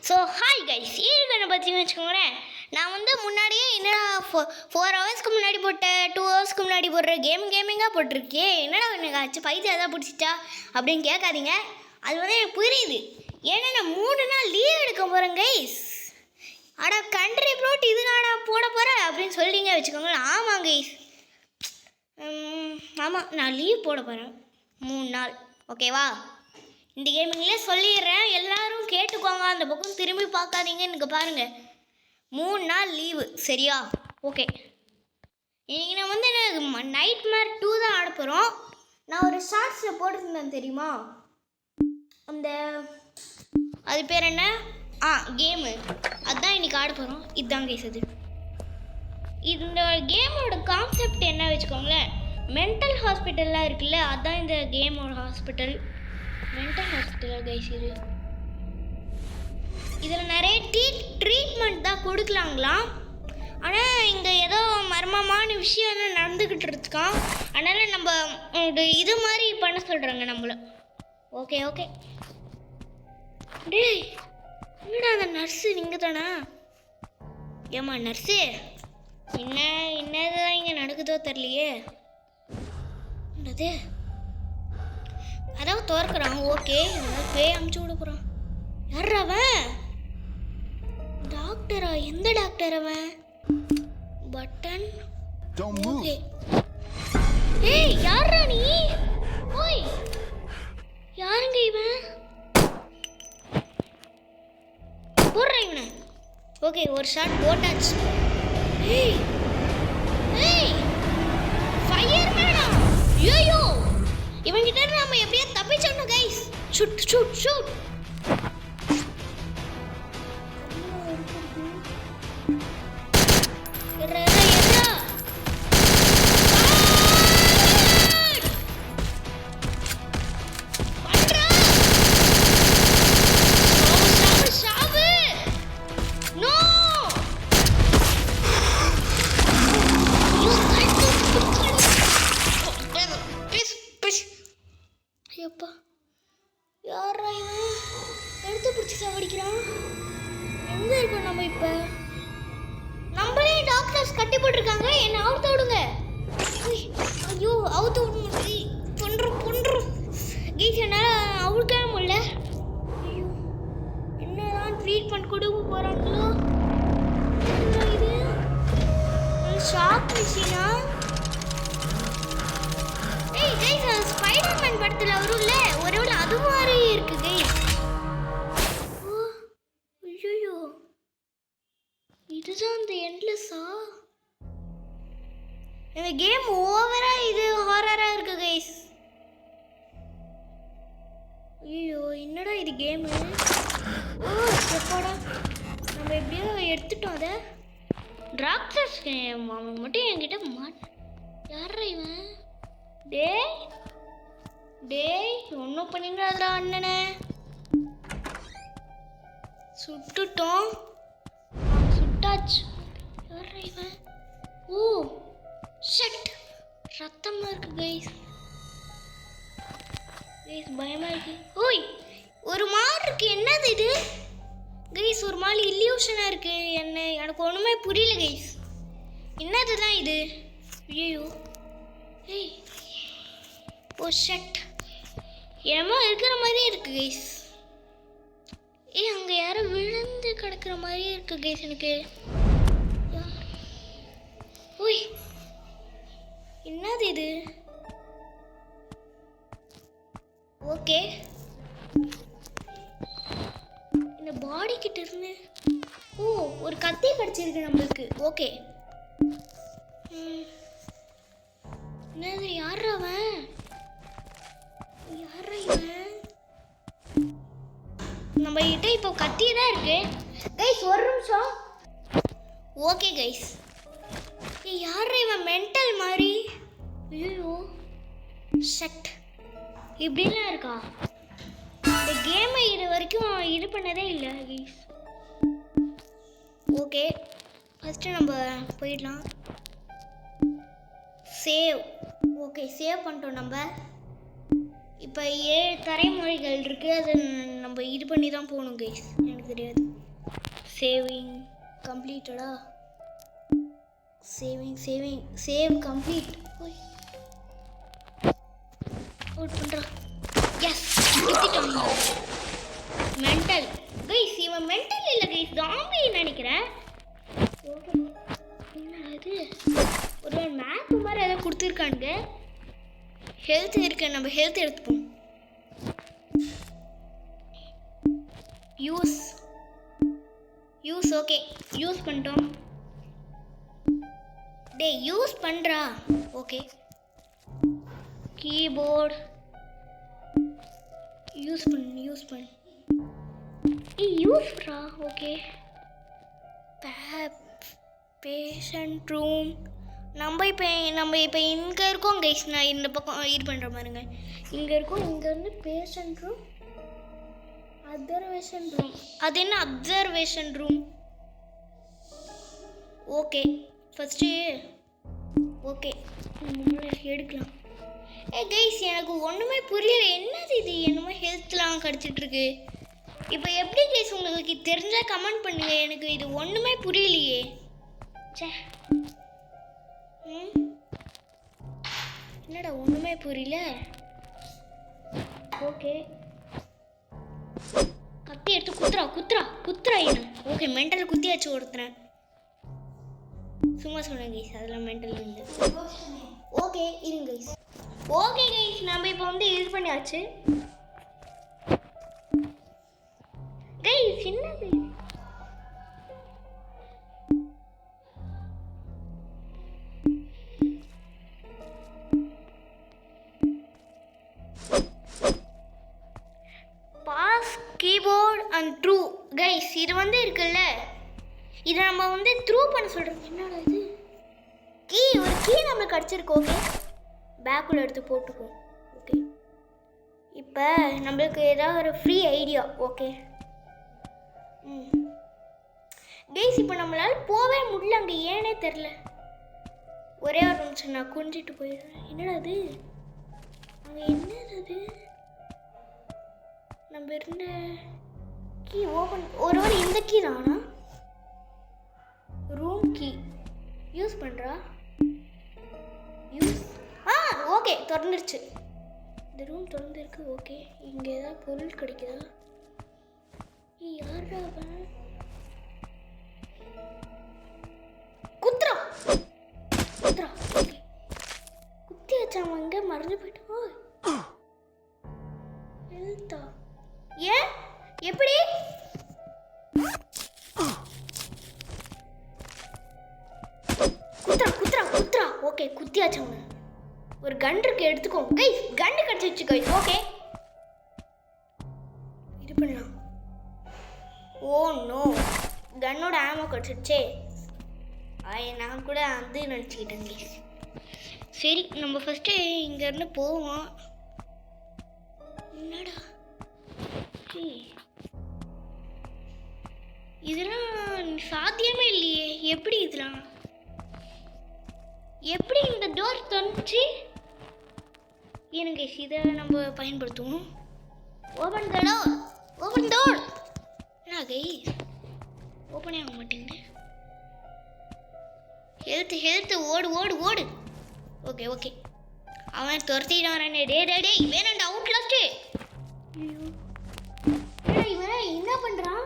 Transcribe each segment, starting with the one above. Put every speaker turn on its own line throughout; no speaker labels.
So hi guys, என்ன பார்த்தீங்கன்னு வச்சுக்கோங்களேன். நான் வந்து முன்னாடியே என்னடா 4 ஹவர்ஸ்க்கு முன்னாடி போட்ட 2 ஹவர்ஸ்க்கு முன்னாடி போடுற கேமிங்காக போட்டிருக்கேன். என்னடா எனக்கு ஆச்சு, பைத்தியம் எதாவது பிடிச்சிட்டா அப்படின்னு கேட்காதீங்க. அது வந்து எனக்கு புரியுது. ஏன்னா நான் 3 நாள் லீவ் எடுக்க போகிறேன் கைஸ். அடா கண்ட்ரி ப்ரோட் இது நாடா போட போகிறேன் அப்படின்னு சொல்லிங்க வச்சுக்கோங்களேன். ஆமாம் கைஸ், ஆமாம் நான் லீவ் போட போகிறேன் 3 நாள். ஓகேவா? இந்த கேமிங்லேயே சொல்லிடுறேன், எல்லோரும் கேட்டுக்கோங்க. அந்த பக்கம் திரும்பி பார்க்காதீங்க. எனக்கு பாருங்கள், 3 நாள் லீவு, சரியா? ஓகே, இன்றைக்கி நான் வந்து என்ன நைட்மேர் 2 தான் ஆட போகிறோம். நான் ஒரு ஷார்ட்ஸில் போட்டுருந்தேன் தெரியுமா, அந்த அது பேர் என்ன, கேமு, அதுதான் இன்றைக்கி ஆட போகிறோம். இதுதான் கேசது. இந்த கேமோட கான்செப்ட் என்ன வச்சுக்கோங்களேன், மென்டல் ஹாஸ்பிட்டல்லாம் இருக்குல்ல, அதுதான் இந்த கேமோட ஹாஸ்பிட்டல். மென்டல் ஹாஸ்பிட்டல் கைஸ் இது. இதில் நிறைய ட்ரீட்மெண்ட் தான் கொடுக்கலாங்களாம். ஆனால் இங்கே ஏதோ மர்மமான விஷயம் என்ன நடந்துக்கிட்டு இருக்கான். அதனால் நம்ம இது மாதிரி பண்ண சொல்கிறாங்க நம்மளை. Okay okay. டேய் என்னடா அந்த நர்ஸு நீங்கள் தானா? ஏம்மா நர்ஸு, என்னதான் இங்கே நடக்குதோ தெரியலையே. என்னது அதான் திறக்கிறான். ஓகே, அதான் பேய் அமுச்சு விட போகிறான். யார் அவன்? டாக்டரா? எந்த டாக்டர் அவன்? பட்டன். ஓகே. ஏய் யாரா நீ? ஓய் யாருங்க இவன்? போடுறேன் இவனை. ஓகே, ஒரு ஷாட் போட்டாச்சு. ஏய் ஏய் ஃபயர் மேனா? ஐயோ, இவங்கிட்ட நம்ம எப்படியா தப்பிச்சோம் கைஸ். Shoot shoot shoot. யாரா இவன் எடுத்து பிடிச்சி சாவடிக்கிறான்? எங்க இருக்கோம் நம்ம இப்ப? நம்மளே டாக்டர்ஸ் கட்டி போட்டிருக்காங்க. என்ன அவுத்து விடுங்க. ஐயோ அவுத்து விடுங்க. பொண்ணுறோம் கீஸ், என்னால் அவுழ்க்கவே முடியல. ஐயோ என்னதான் ட்ரீட்மெண்ட் கொடுக்க போகிறாங்களோ இது. ஷாக் மிஷினா? ஏய் கைஸ், ஸ்பைடர்மேன் படத்தில் வரும்ல, ஒருவேளை அது மாதிரி இருக்கு கைஸ். ஐயோ, இதுதான் அந்த எண்ட்லெஸ்ஸா? இந்த கேம் ஓவரா இது ஹாரரா இருக்கு கைஸ். ஐயோ என்னடா இது கேமு? ஓ எப்போடா நம்ம எப்படியோ எடுத்துட்டோம் அதை. டாக்டர்ஸ் அவன் மட்டும் என்கிட்ட யாரா இவன்? டேய் ஒன்றும் பண்ணிடாதடா அண்ணனை. சுட்டுட்டோம், சுட்டாச்சு. யாரா இவன்? ஓ ஷட், ரத்தமாக இருக்கு கைஸ். கைஸ் பயமாக இருக்கு. ஓய் ஒரு மாதிரி இருக்கு. என்னது இது கைஸ்? ஒரு மாதிரி இல்யூஷனாக இருக்கு. எனக்கு ஒன்றுமே புரியல கைஸ். என்னது தான் இது? ஐயோ ஏய் ஓ ஷட், என்னமோ இருக்கிற மாதிரியே இருக்கு கைஸ். ஏய் அங்கே யாரோ விழுந்து கிடக்கிற மாதிரியே இருக்கு கைஸ் எனக்கு. ஓய் என்னது இது? ஓகே, இந்த பாடி கிட்ட இருந்து ஒரு கத்தி கிடச்சிருக்கு நம்மளுக்கு. ஓகே, என்னது? யாரா அவன்? யாரா இவன்? நம்ம கிட்ட இப்போ கத்தி தான் இருக்கு கைஸ். ஒரு நிமிஷம். ஓகே கைஸ், யாரா இவன்? மென்டல் மாதிரி. ஐயோ ஷட், இப்படிலாம் இருக்கா? இந்த கேமை இது வரைக்கும் இது பண்ணதே இல்லை கைஸ். ஓகே, ஃபஸ்ட்டு நம்ம போயிடலாம். சேவ். ஓகே சேவ் பண்ணிட்டோம் நம்ம. இப்போ 7 தரைமொழிகள் இருக்குது. அதை நம்ம இது பண்ணி தான் போகணும் கைஸ். எனக்கு தெரியாது. சேவிங் கம்ப்ளீட்டடா. Save complete. அவுட் பண்ணுறா. எஸ் எடுத்துட்டோம். Mental guys. இவன் மென்டல் இல்லை கைஸ், ஜாம்பி நினைக்கிறேன். என்னது ஒரு மேப்பு மாதிரி எதாவது கொடுத்துருக்கானுங்க. ஹெல்த் இருக்கு, நம்ம ஹெல்த் எடுத்துப்போம். யூஸ் ஓகே யூஸ் பண்ணிட்டோம். டே யூஸ் பண்ணுறா. ஓகே கீபோர்டு யூஸ் பண்ணு யூஸ் பண்ணுறா. Okay patient room. நம்ம இப்போ இங்கே இருக்கோம் கைஸ். நான் இந்த பக்கம் இது பண்ணுற மாதிரிங்க. இங்கே இருக்கோம். இங்கேருந்து பேஷண்ட் ரூம், அப்சர்வேஷன் ரூம். அது என்ன observation room? Okay first okay நம்ம எடுக்கலாம். கைஸ் எனக்கு ஒன்றுமே புரியல. என்னது இது? என்னமோ ஹெல்த்லாம் கிடச்சிட்ருக்கு. இப்போ எப்படி கைஸ் உங்களுக்கு தெரிஞ்சால் கமெண்ட் பண்ணுங்க. எனக்கு இது ஒன்றுமே புரியலையே. சே என்னடா ஒன்றுமே புரியல. ஓகே கத்தி எடுத்து குத்துறா என்ன? ஓகே மென்டல் குத்தியாச்சு ஒருத்தரேன். சும்மா சொன்னேன் கைஸ், அதெல்லாம் மென்டல் இல்லை. ஓகே இருங்க கைஸ். ஓகே கைஸ் நம்ம இப்போ இது பண்ணியாச்சு கைஸ். என்னது பாஸ் கீபோர்ட் அண்ட் ட்ரூ கைஸ். இது இருக்குல்ல, இதை நம்ம த்ரூ பண்ண சொல்கிறோம். என்னடா இது? ஒரு கீ நம்மளுக்கு கிடச்சிருக்கு. ஓகே பேக்குள்ள எடுத்து போட்டுக்குவோம். ஓகே இப்போ நம்மளுக்கு ஏதாவது ஒரு ஃப்ரீ ஐடியா. ஓகே கைஸ் இப்போ நம்மளால் போகவே முடியல. அங்கே ஏனே தெரில. ஒரே ஒரு நிமிஷம் நான் குஞ்சிட்டு போயிடுறேன். என்னடா அது? அங்கே என்னது அது? நம்ம இருந்த கீ ஓப்பன். ஒருவேளை இந்த கீ தானா? ரூம் கீ யூஸ் பண்ணுறா. ஓகே திறந்துருச்சு. இந்த ரூம் திறந்துருக்கு. ஓகே இங்கே ஏதாவது பொருள் கிடைக்குதா? யாரா குத்துறா. ஓகே குத்தி வச்சாம இங்கே மறைஞ்சு போயிட்டோம். எழுத்தா ஏன் எப்படி? குத்துறா. ஓகே குத்தியாச்சவங்க. ஒரு கன் இருக்கு, எடுத்துக்கோ கைஸ். கன் கிடச்சிச்சு கைஸ். ஓகே இது பண்ணலாம். ஓ நோ கன்னோட ஆமோ கிடச்சிச்சே. நான் கூட நினச்சிக்கிட்டேன் கைஸ். சரி நம்ம ஃபஸ்ட்டு இங்கேருந்து போவோம். என்னடா இதெல்லாம் சாத்தியமே இல்லையே. எப்படி இதெல்லாம் எப்படி இந்த டோர் தந்துச்சு? எனக்கு இதை நம்ம பயன்படுத்துவோம். Open door. என்ன கைஸ் ஓப்பனே ஆக மாட்டேங்குது. ஹெல்த் ஓடு. ஓகே அவன் துரத்திட்டு வரானே. டே வேணாண்டா அவுட் லாஸ்ட்டு. இவன் என்ன பண்ணுறான்?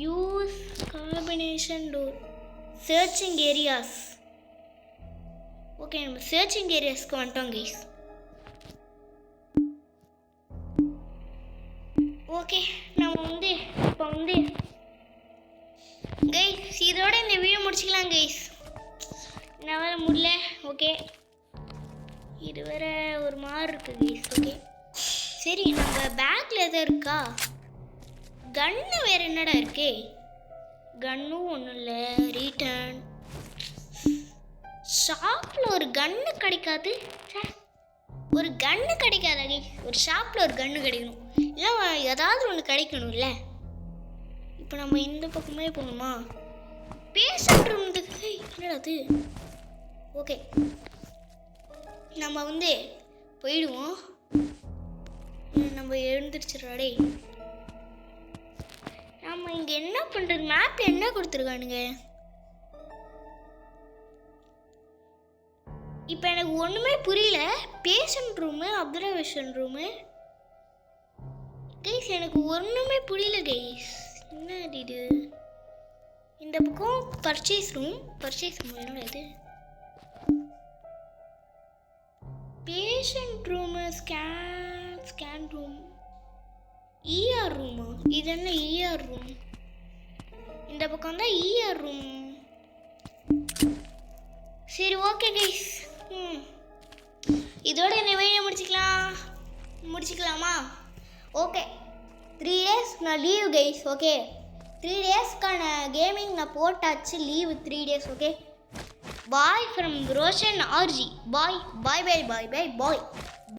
Use combination door searching areas. Okay நம்ம சர்ச்சிங் ஏரியாஸ்க்கு வந்துட்டோம் கைஸ். ஓகே நம்ம இப்போ கைஸ் இதோட இந்த வீடியோ முடிச்சுக்கலாம் கைஸ். என்னால் முடியல. ஓகே இது வேற ஒரு மாதிரி இருக்குது கைஸ். ஓகே சரி நம்ம பேக்கில் எதுவும் இருக்கா? கன்னு வேறு என்னடா இருக்கே? கன்னும் ஒன்றும் இல்லை. ரிட்டர்ன் ஷாப்பில் ஒரு கன்னு கிடைக்காது. ஒரு கன்னு கிடைக்காதா கைஸ்? ஒரு ஷாப்பில் ஒரு கன்னு கிடைக்கணும். இல்லை ஏதாவது ஒன்று கிடைக்கணும்ல. இப்போ நம்ம இந்த பக்கமே போகணுமா? பேஷண்ட் ரூம் என்னடா அது? ஓகே நம்ம போயிடுவோம். நம்ம எழுந்திரிச்சிடே. நம்ம இங்கே என்ன பண்ணுறது? மேப்பில் என்ன கொடுத்துருக்கானுங்க? இப்போ எனக்கு ஒன்றுமே புரியல. Patient room, observation room. Guys எனக்கு ஒன்றுமே புரியல கைஸ். என்ன இது? இந்த பக்கம் பர்ச்சேஸ் ரூம் என்னோட இது patient room, scan room, ER ரூமா? இது என்ன இஆர் ரூம்? இந்த பக்கம் தான் இஆர் ரூம். சரி ஓகே கைஸ், இதோட என்ன வீடியோ முடிச்சுக்கலாமா? ஓகே, 3 days நான் லீவ் கைஸ். ஓகே, 3 daysக்கான கேமிங் நான் போட்டாச்சு. Leave 3 days. Okay, bye from Roshan RG. Bye.